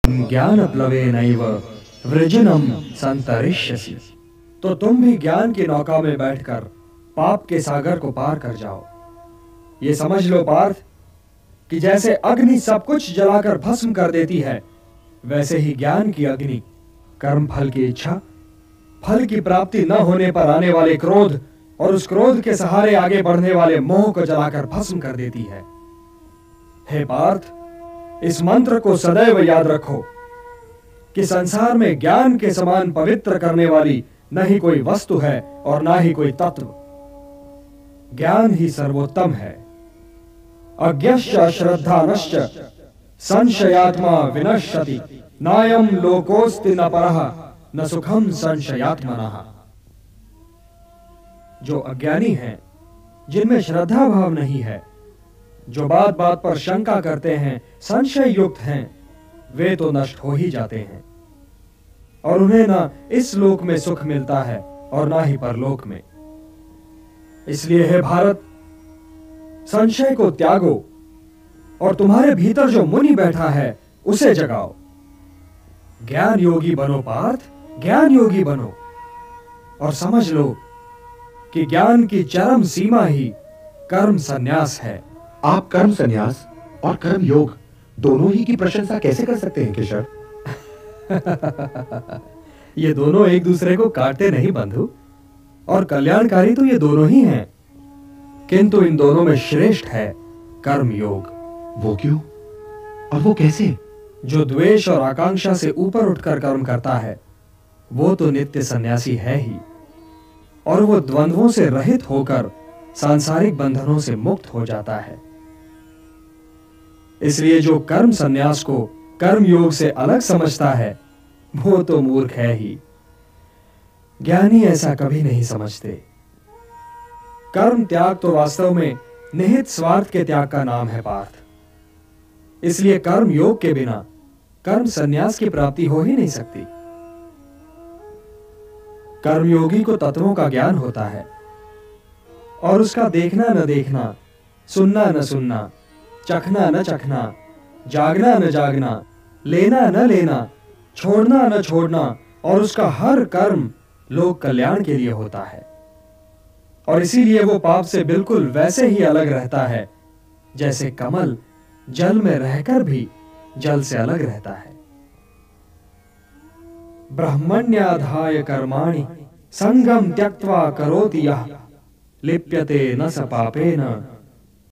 ज्ञान प्लवेनैव वृजनम संतरिष्यसि। तो तुम भी ज्ञान की नौका में बैठकर पाप के सागर को पार कर जाओ। ये समझ लो पार्थ कि जैसे अग्नि सब कुछ जलाकर भस्म कर देती है, वैसे ही ज्ञान की अग्नि कर्म फल की इच्छा, फल की प्राप्ति न होने पर आने वाले क्रोध और उस क्रोध के सहारे आगे बढ़ने वाले मोह को जलाकर भस्म कर देती है। हे पार्थ, इस मंत्र को सदैव याद रखो कि संसार में ज्ञान के समान पवित्र करने वाली न ही कोई वस्तु है और ना ही कोई तत्व। ज्ञान ही सर्वोत्तम है। अज्ञश्च श्रद्धानश्च संशयात्मा विनश्यति, नायम लोकोस्ति न परः न सुखम संशयात्मनः। जो अज्ञानी हैं, जिनमें श्रद्धा भाव नहीं है, जो बात बात पर शंका करते हैं, संशय युक्त हैं, वे तो नष्ट हो ही जाते हैं और उन्हें ना इस लोक में सुख मिलता है और ना ही परलोक में। इसलिए हे भारत, संशय को त्यागो और तुम्हारे भीतर जो मुनि बैठा है उसे जगाओ। ज्ञान योगी बनो पार्थ, ज्ञान योगी बनो और समझ लो कि ज्ञान की चरम सीमा ही कर्म संन्यास है। आप कर्म संन्यास और कर्म योग दोनों ही की प्रशंसा कैसे कर सकते हैं केशव? ये दोनों एक दूसरे को काटते नहीं बंधु, और कल्याणकारी तो ये दोनों ही हैं, किंतु इन दोनों में श्रेष्ठ है कर्म योग। वो क्यों और वो कैसे? जो द्वेष और आकांक्षा से ऊपर उठकर कर्म करता है वो तो नित्य सन्यासी है ही, और वो द्वंद्वों से रहित होकर सांसारिक बंधनों से मुक्त हो जाता है। इसलिए जो कर्म संन्यास को कर्म योग से अलग समझता है वो तो मूर्ख है ही। ज्ञानी ऐसा कभी नहीं समझते। कर्म त्याग तो वास्तव में निहित स्वार्थ के त्याग का नाम है पार्थ। इसलिए कर्म योग के बिना कर्म संन्यास की प्राप्ति हो ही नहीं सकती। कर्मयोगी को तत्वों का ज्ञान होता है और उसका देखना न देखना, सुनना न सुनना, चखना न चखना, जागना न जागना, लेना न लेना, छोड़ना न छोड़ना, और उसका हर कर्म लोक कल्याण के लिए होता है। और इसीलिए वो पाप से बिल्कुल वैसे ही अलग रहता है जैसे कमल जल में रहकर भी जल से अलग रहता है। ब्रह्मण्याधाय कर्माणि संगम त्यक्त्वा करोति यः लिप्यते न स पापेन